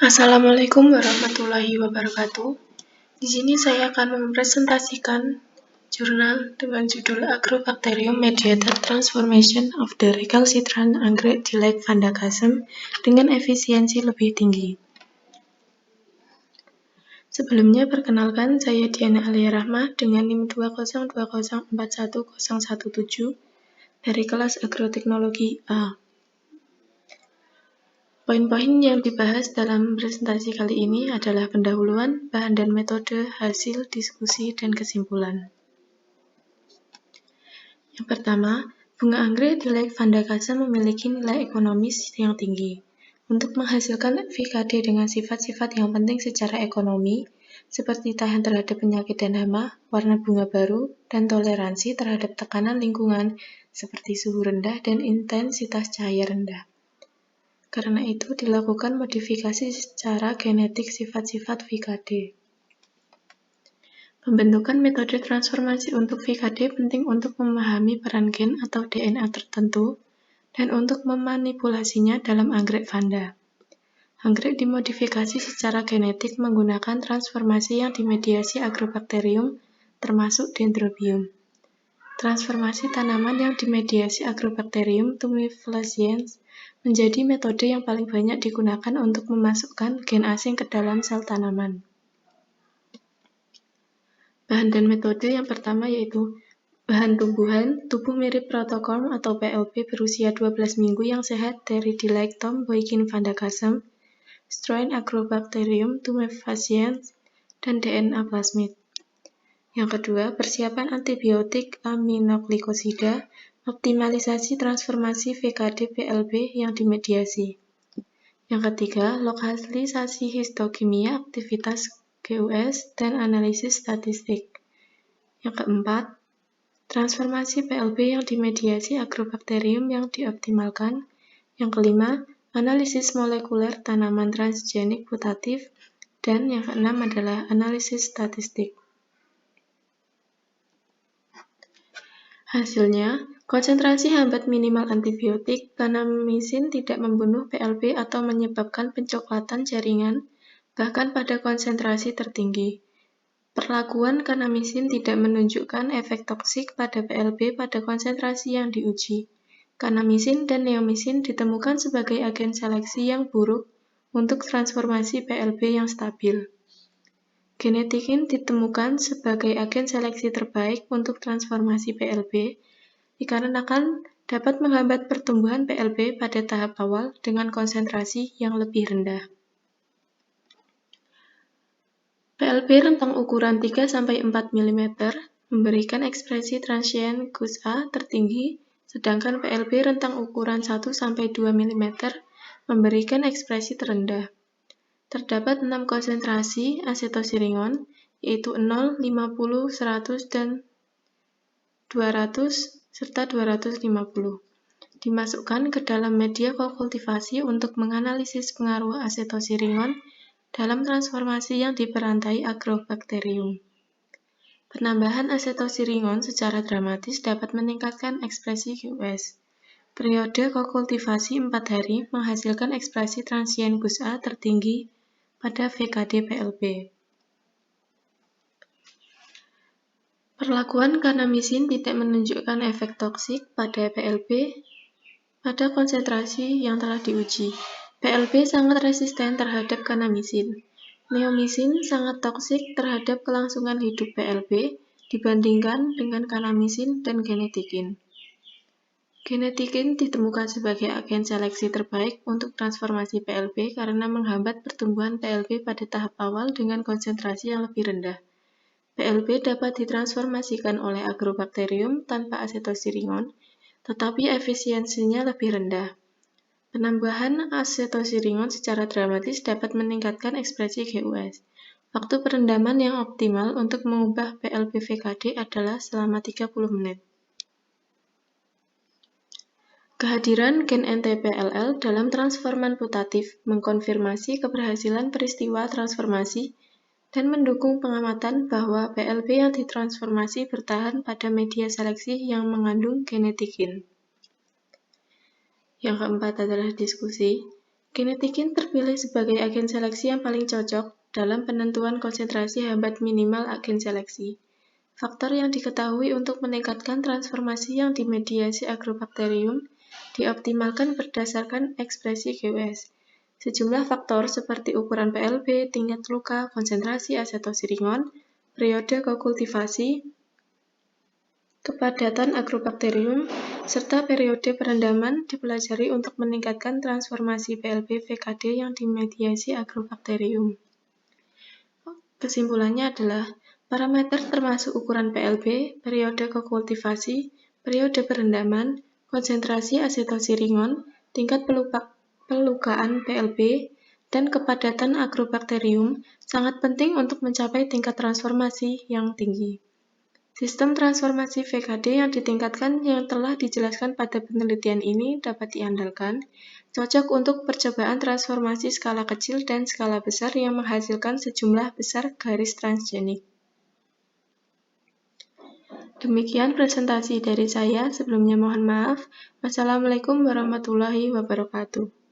Assalamualaikum warahmatullahi wabarakatuh. Di sini saya akan mempresentasikan jurnal dengan judul Agrobacterium Mediated Transformation of the Recalcitrant Anggrek Dilek Vandakasem dengan efisiensi lebih tinggi. Sebelumnya perkenalkan, saya Diana Alia Rahmah dengan NIM 20204141017 dari kelas Agroteknologi A. Poin-poin yang dibahas dalam presentasi kali ini adalah pendahuluan, bahan dan metode, hasil, diskusi, dan kesimpulan. Yang pertama, bunga anggrek Dilek Vandakasem memiliki nilai ekonomis yang tinggi. Untuk menghasilkan VKD dengan sifat-sifat yang penting secara ekonomi, seperti tahan terhadap penyakit dan hama, warna bunga baru, dan toleransi terhadap tekanan lingkungan seperti suhu rendah dan intensitas cahaya rendah. Karena itu, dilakukan modifikasi secara genetik sifat-sifat VKD. Pembentukan metode transformasi untuk VKD penting untuk memahami peran gen atau DNA tertentu dan untuk memanipulasinya dalam anggrek Vanda. Anggrek dimodifikasi secara genetik menggunakan transformasi yang dimediasi agrobakterium, termasuk dendrobium. Transformasi tanaman yang dimediasi agrobakterium tumeflaciens menjadi metode yang paling banyak digunakan untuk memasukkan gen asing ke dalam sel tanaman. Bahan dan metode yang pertama yaitu bahan tumbuhan, tubuh mirip protocorm atau PLB berusia 12 minggu yang sehat dari Dilek Tom Boykin Vandakasem, strain Agrobacterium tumefaciens, dan DNA plasmid. Yang kedua, persiapan antibiotik aminoglikosida, optimalisasi transformasi VKD PLB yang dimediasi. Yang ketiga, lokalisasi histokimia, aktivitas GUS, dan analisis statistik. Yang keempat, transformasi PLB yang dimediasi agrobakterium yang dioptimalkan. Yang kelima, analisis molekuler tanaman transgenik putatif. Dan yang keenam adalah analisis statistik. Hasilnya, konsentrasi hambat minimal antibiotik, kanamisin tidak membunuh PLB atau menyebabkan pencoklatan jaringan, bahkan pada konsentrasi tertinggi. Perlakuan kanamisin tidak menunjukkan efek toksik pada PLB pada konsentrasi yang diuji. Kanamisin dan neomisin ditemukan sebagai agen seleksi yang buruk untuk transformasi PLB yang stabil. Genetikin ditemukan sebagai agen seleksi terbaik untuk transformasi PLB dikarenakan dapat menghambat pertumbuhan PLB pada tahap awal dengan konsentrasi yang lebih rendah. PLB rentang ukuran 3-4 mm memberikan ekspresi transien GUS-A tertinggi, sedangkan PLB rentang ukuran 1-2 mm memberikan ekspresi terendah. Terdapat 6 konsentrasi asetosiringon, yaitu 0, 50, 100, dan 200, serta 250. Dimasukkan ke dalam media kokultivasi untuk menganalisis pengaruh asetosiringon dalam transformasi yang diperantai agrobakterium. Penambahan asetosiringon secara dramatis dapat meningkatkan ekspresi GUS. Periode kokultivasi 4 hari menghasilkan ekspresi transien GUS-A tertinggi pada VKD PLB. Perlakuan kanamisin tidak menunjukkan efek toksik pada PLB pada konsentrasi yang telah diuji. PLB sangat resisten terhadap kanamisin. Neomisin sangat toksik terhadap kelangsungan hidup PLB dibandingkan dengan kanamisin dan genetikin. Genetikin ditemukan sebagai agen seleksi terbaik untuk transformasi PLB karena menghambat pertumbuhan PLB pada tahap awal dengan konsentrasi yang lebih rendah. PLB dapat ditransformasikan oleh agrobakterium tanpa asetosiringon, tetapi efisiensinya lebih rendah. Penambahan asetosiringon secara dramatis dapat meningkatkan ekspresi GUS. Waktu perendaman yang optimal untuk mengubah PLB VKD adalah selama 30 menit. Kehadiran gen NTPLL dalam transforman putatif mengkonfirmasi keberhasilan peristiwa transformasi dan mendukung pengamatan bahwa PLB yang ditransformasi bertahan pada media seleksi yang mengandung genetikin. Yang keempat adalah diskusi. Genetikin terpilih sebagai agen seleksi yang paling cocok dalam penentuan konsentrasi hambat minimal agen seleksi. Faktor yang diketahui untuk meningkatkan transformasi yang dimediasi Agrobacterium dioptimalkan berdasarkan ekspresi GWS. Sejumlah faktor seperti ukuran PLB, tingkat luka, konsentrasi asetosiringon, periode kokultivasi, kepadatan Agrobacterium, serta periode perendaman dipelajari untuk meningkatkan transformasi PLB VKD yang dimediasi Agrobacterium. Kesimpulannya adalah, parameter termasuk ukuran PLB, periode kokultivasi, periode perendaman, konsentrasi asetosiringon, tingkat pelukaan PLB, dan kepadatan Agrobacterium sangat penting untuk mencapai tingkat transformasi yang tinggi. Sistem transformasi VKD yang ditingkatkan yang telah dijelaskan pada penelitian ini dapat diandalkan, cocok untuk percobaan transformasi skala kecil dan skala besar yang menghasilkan sejumlah besar garis transgenik. Demikian presentasi dari saya, sebelumnya mohon maaf. Wassalamualaikum warahmatullahi wabarakatuh.